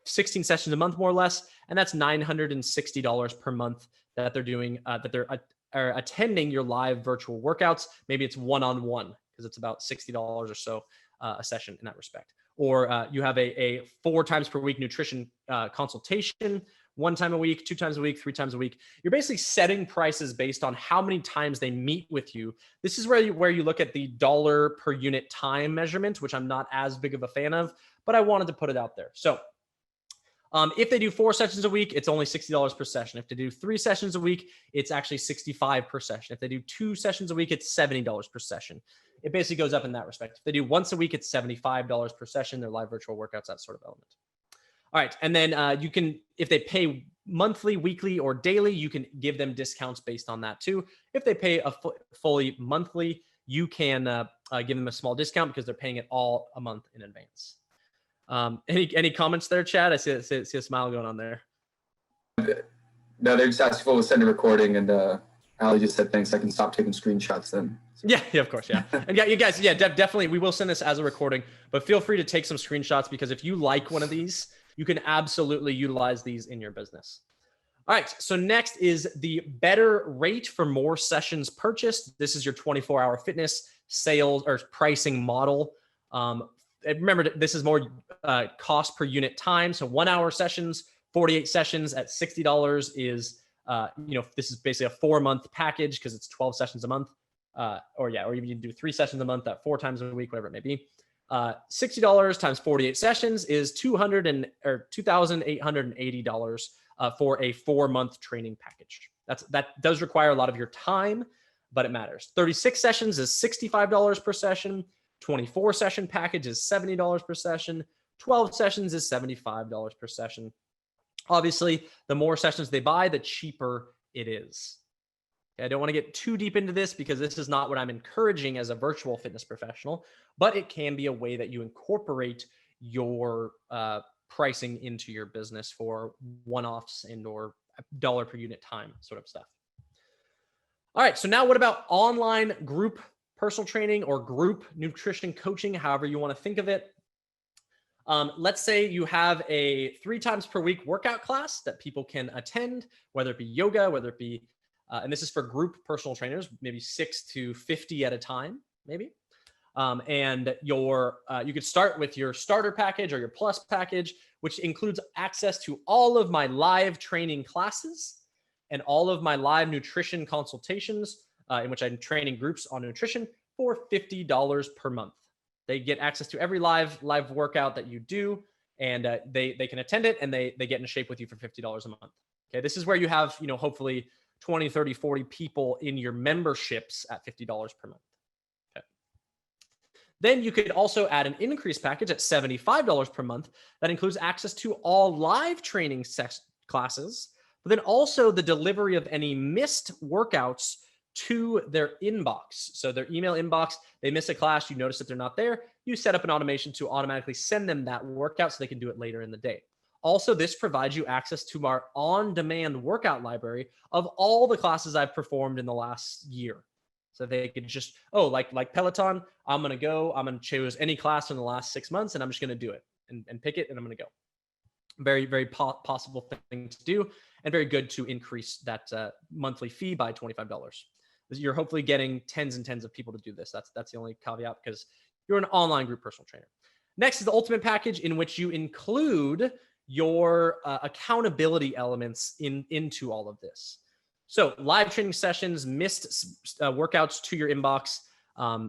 16 sessions a month, more or less. And that's $960 per month that they're doing, that they're attending your live virtual workouts. Maybe it's one-on-one because it's about $60 or so a session in that respect. Or you have a 4 times per week nutrition consultation, 1 time a week, 2 times a week, 3 times a week. You're basically setting prices based on how many times they meet with you. This is where you look at the dollar per unit time measurement, which I'm not as big of a fan of, but I wanted to put it out there. So if they do 4 sessions a week, it's only $60 per session. If they do 3 sessions a week, it's actually $65 per session. If they do 2 sessions a week, it's $70 per session. It basically goes up in that respect. If they do once a week, it's $75 per session. They're live virtual workouts, that sort of element. All right. And then you can, if they pay monthly, weekly, or daily, you can give them discounts based on that too. If they pay a fully monthly, you can give them a small discount because they're paying it all a month in advance. Any comments there, Chad? I see a smile going on there. No, they're just asking if we'll send a recording, and Ali just said thanks. I can stop taking screenshots then. Yeah, of course, yeah. And yeah, you guys, definitely, we will send this as a recording, but feel free to take some screenshots because if you like one of these, you can absolutely utilize these in your business. All right, so next is the better rate for more sessions purchased. This is your 24-hour fitness sales or pricing model. Remember, this is more cost per unit time. So 1 hour sessions, 48 sessions at $60 is, this is basically a 4-month package because it's 12 sessions a month. Or even you can do 3 sessions a month at 4 times a week, whatever it may be. $60 times 48 sessions is $2,880 for a 4-month training package. That does require a lot of your time, but it matters. 36 sessions is $65 per session. 24 session package is $70 per session. 12 sessions is $75 per session. Obviously, the more sessions they buy, the cheaper it is. I don't want to get too deep into this because this is not what I'm encouraging as a virtual fitness professional, but it can be a way that you incorporate your pricing into your business for one-offs and or dollar per unit time sort of stuff. All right, so now what about online group personal training or group nutrition coaching, however you want to think of it? Let's say you have a 3 times per week workout class that people can attend, whether it be yoga, whether it be and this is for group personal trainers, maybe 6 to 50 at a time, maybe. And you could start with your starter package or your plus package, which includes access to all of my live training classes and all of my live nutrition consultations, in which I'm training groups on nutrition for $50 per month. They get access to every live workout that you do, and they can attend it, and they get in shape with you for $50 a month. Okay, this is where you have, hopefully 20, 30, 40 people in your memberships at $50 per month. Okay. Then you could also add an increase package at $75 per month that includes access to all live training classes, but then also the delivery of any missed workouts to their inbox. So their email inbox, they miss a class, you notice that they're not there, you set up an automation to automatically send them that workout so they can do it later in the day. Also, this provides you access to our on-demand workout library of all the classes I've performed in the last year. So they could just, like Peloton, I'm going to choose any class in the last 6 months and I'm just going to do it and pick it and I'm going to go. Very, very possible thing to do and very good to increase that monthly fee by $25. You're hopefully getting tens and tens of people to do this. That's the only caveat because you're an online group personal trainer. Next is the ultimate package in which you include your accountability elements into all of this. So live training sessions, missed workouts to your inbox.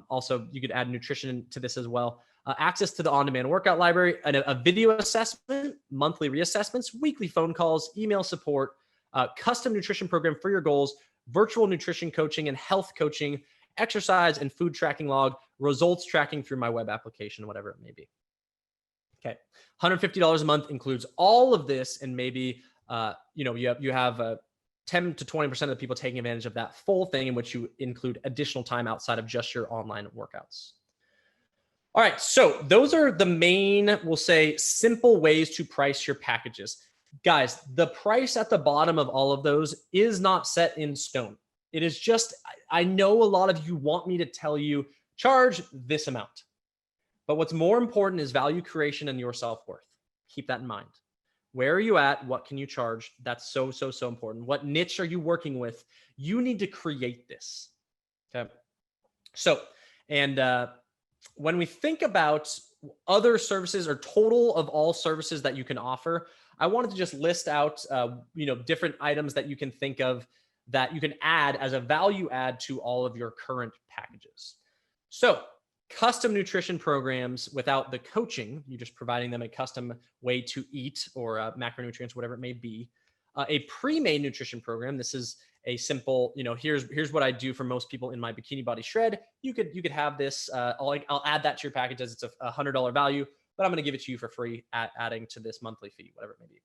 Also, you could add nutrition to this as well. Access to the on-demand workout library, and a video assessment, monthly reassessments, weekly phone calls, email support, custom nutrition program for your goals, virtual nutrition coaching and health coaching, exercise and food tracking log, results tracking through my web application, whatever it may be. Okay, $150 a month includes all of this, and maybe you have 10 to 20% of the people taking advantage of that full thing, in which you include additional time outside of just your online workouts. All right, so those are the main, we'll say, simple ways to price your packages. Guys, the price at the bottom of all of those is not set in stone. It is just, I know a lot of you want me to tell you, charge this amount. But what's more important is value creation and your self-worth. Keep that in mind. Where are you at? What can you charge? That's so important. What niche are you working with? You need to create this. Okay. So, and when we think about other services or total of all services that you can offer, I wanted to just list out, different items that you can think of that you can add as a value add to all of your current packages. So, custom nutrition programs without the coaching, you're just providing them a custom way to eat or macronutrients, whatever it may be. A pre-made nutrition program. This is a simple, here's what I do for most people in my Bikini Body Shred. You could have this. I'll add that to your package as it's a $100 value, but I'm going to give it to you for free, adding to this monthly fee, whatever it may be.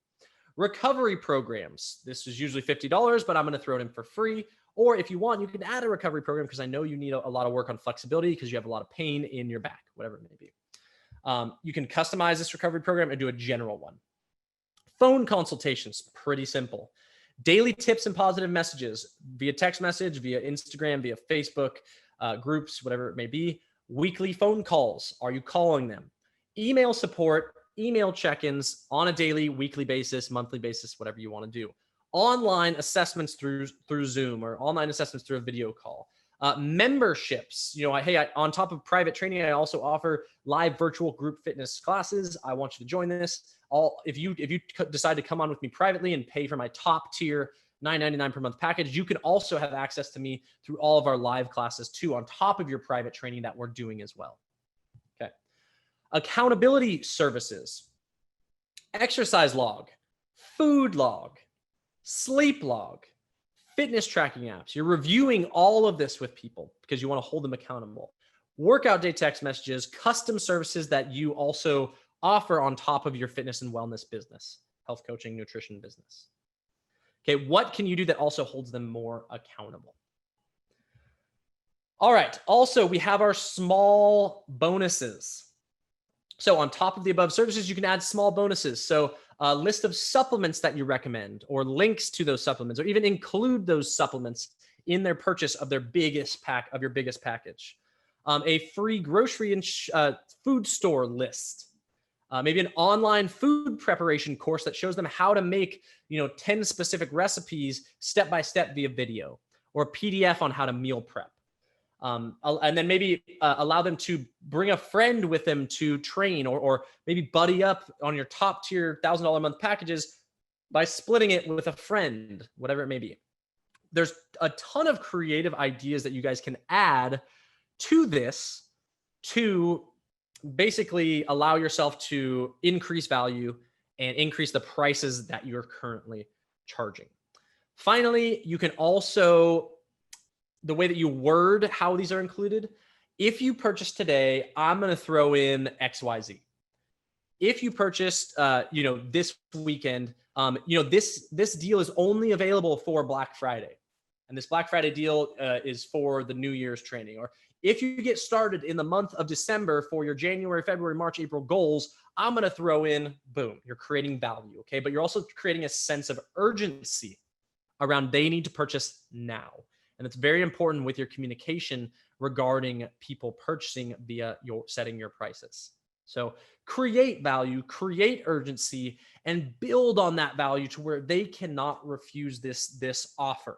Recovery programs. This is usually $50, but I'm going to throw it in for free. Or if you want, you can add a recovery program, because I know you need a lot of work on flexibility because you have a lot of pain in your back, whatever it may be. You can customize this recovery program and do a general one. Phone consultations, pretty simple. Daily tips and positive messages via text message, via Instagram, via Facebook, groups, whatever it may be. Weekly phone calls. Are you calling them? Email support, email check-ins on a daily, weekly basis, monthly basis, whatever you want to do. Online assessments through Zoom, or online assessments through a video call. Memberships, on top of private training, I also offer live virtual group fitness classes. I want you to join this. If you decide to come on with me privately and pay for my top tier $9.99 per month package, you can also have access to me through all of our live classes too, on top of your private training that we're doing as well. Okay. Accountability services, exercise log, food log, sleep log, fitness tracking apps. You're reviewing all of this with people because you want to hold them accountable. Workout day text messages, custom services that you also offer on top of your fitness and wellness business, health coaching, nutrition business. Okay, what can you do that also holds them more accountable? All right, also we have our small bonuses. So on top of the above services, you can add small bonuses. So a list of supplements that you recommend, or links to those supplements, or even include those supplements in their purchase of your biggest package. A free grocery and food store list. Maybe an online food preparation course that shows them how to make 10 specific recipes step-by-step via video, or a PDF on how to meal prep. And then maybe allow them to bring a friend with them to train, or maybe buddy up on your top tier $1,000 a month packages by splitting it with a friend, whatever it may be. There's a ton of creative ideas that you guys can add to this to basically allow yourself to increase value and increase the prices that you're currently charging. Finally, you can also, the way that you word how these are included, if you purchase today, I'm going to throw in XYZ. If you purchased, this weekend, this deal is only available for Black Friday. And this Black Friday deal is for the New Year's training. Or if you get started in the month of December for your January, February, March, April goals, I'm going to throw in, boom, you're creating value. Okay. But you're also creating a sense of urgency around they need to purchase now. And it's very important with your communication regarding people purchasing via your setting your prices. So create value, create urgency, and build on that value to where they cannot refuse this offer,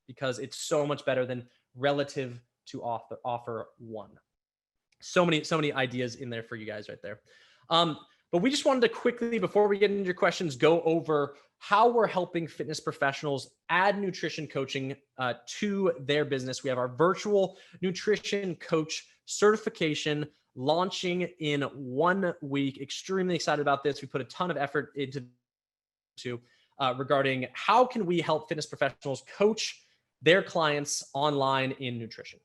because it's so much better than relative to offer one. So many ideas in there for you guys right there. But we just wanted to quickly, before we get into your questions, go over how we're helping fitness professionals add nutrition coaching to their business. We have our virtual nutrition coach certification launching in 1 week. Extremely excited about this. We put a ton of effort into regarding how can we help fitness professionals coach their clients online in nutrition.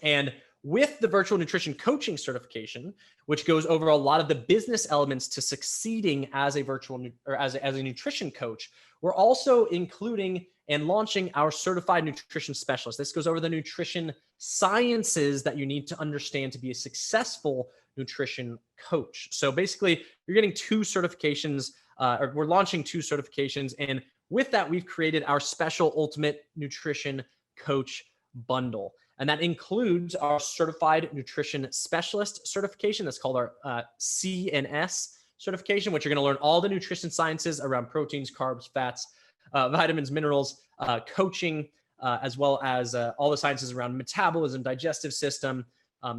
And with the virtual nutrition coaching certification, which goes over a lot of the business elements to succeeding as a virtual or as a nutrition coach, we're also including and launching our certified nutrition specialist. This goes over the nutrition sciences that you need to understand to be a successful nutrition coach. So basically, you're getting two certifications, or we're launching two certifications. And with that, we've created our special ultimate nutrition coach bundle. And that includes our certified nutrition specialist certification. That's called our CNS certification, which you're going to learn all the nutrition sciences around proteins, carbs, fats, vitamins, minerals, coaching, as well as all the sciences around metabolism, digestive system,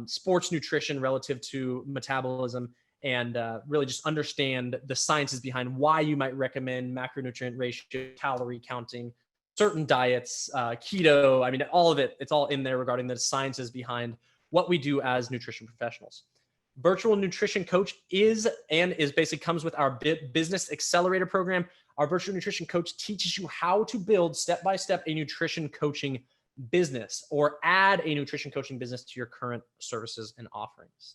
sports nutrition relative to metabolism, and really just understand the sciences behind why you might recommend macronutrient ratio, calorie counting, certain diets, keto. I mean, all of it, it's all in there regarding the sciences behind what we do as nutrition professionals. Virtual Nutrition Coach is basically comes with our Business Accelerator program. Our Virtual Nutrition Coach teaches you how to build step-by-step a nutrition coaching business or add a nutrition coaching business to your current services and offerings.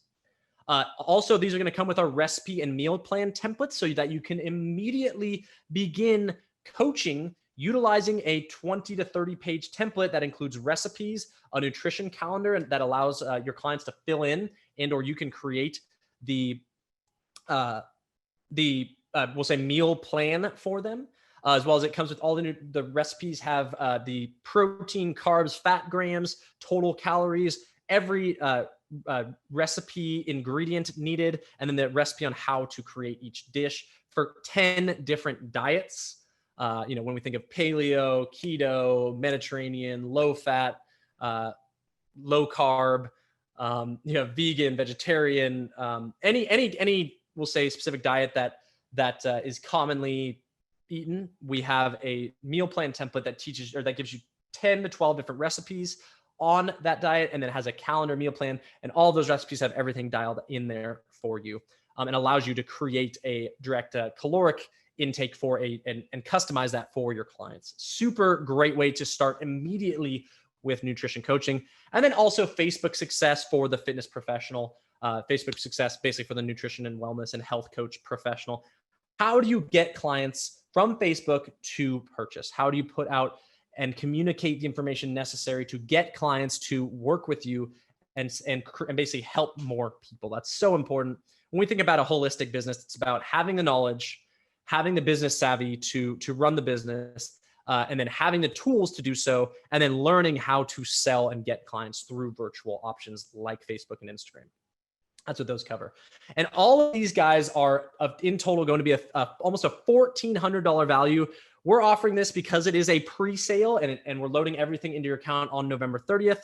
Also, these are going to come with our recipe and meal plan templates so that you can immediately begin coaching utilizing a 20 to 30 page template that includes recipes, a nutrition calendar, and that allows your clients to fill in, and or you can create the we'll say meal plan for them, as well as it comes with all the recipes have the protein, carbs, fat grams, total calories, every recipe ingredient needed, and then the recipe on how to create each dish for 10 different diets. When we think of paleo, keto, Mediterranean, low fat, low carb, vegan, vegetarian, any we'll say specific diet that is commonly eaten. We have a meal plan template that teaches or that gives you 10 to 12 different recipes on that diet, and then has a calendar meal plan, and all those recipes have everything dialed in there for you, and allows you to create a direct caloric intake for and customize that for your clients. Super great way to start immediately with nutrition coaching. And then also Facebook Success for the fitness professional, Facebook Success basically for the nutrition and wellness and health coach professional. How do you get clients from Facebook to purchase? How do you put out and communicate the information necessary to get clients to work with you and basically help more people? That's so important. When we think about a holistic business, it's about having the knowledge, having the business savvy to run the business, and then having the tools to do so, and then learning how to sell and get clients through virtual options like Facebook and Instagram. That's what those cover. And all of these guys are in total going to be almost a $1,400 value. We're offering this because it is a pre-sale, and we're loading everything into your account on November 30th.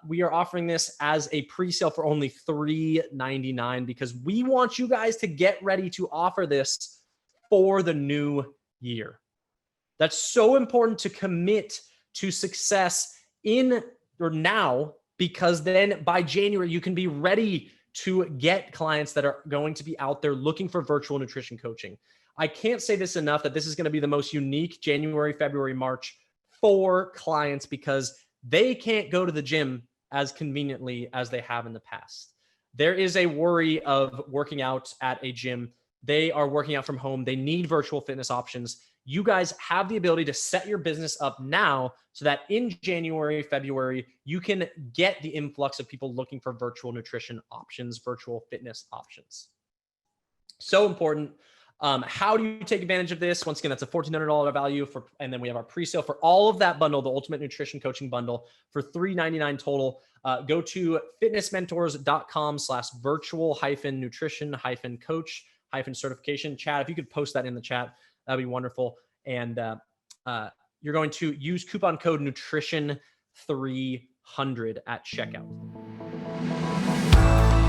We are offering this as a pre-sale for only $399 because we want you guys to get ready to offer this for the new year. That's so important to commit to success in or now, because then by January, you can be ready to get clients that are going to be out there looking for virtual nutrition coaching. I can't say this enough that this is going to be the most unique January, February, March for clients because they can't go to the gym as conveniently as they have in the past. There is a worry of working out at a gym. They are working out from home. They need virtual fitness options. You guys have the ability to set your business up now so that in January, February, you can get the influx of people looking for virtual nutrition options, virtual fitness options. So important. How do you take advantage of this? Once again, that's a $1,400 value and then we have our pre-sale for all of that bundle, the Ultimate Nutrition Coaching Bundle for $399 total. Go to fitnessmentors.com/virtual-nutrition-coach-certification. Chad, if you could post that in the chat, that'd be wonderful. And you're going to use coupon code nutrition300 at checkout.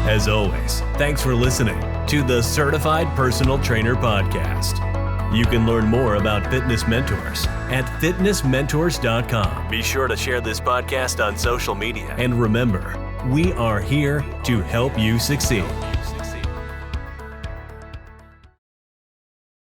As always, thanks for listening to the Certified Personal Trainer Podcast. You can learn more about Fitness Mentors at fitnessmentors.com. Be sure to share this podcast on social media. And remember, we are here to help you succeed.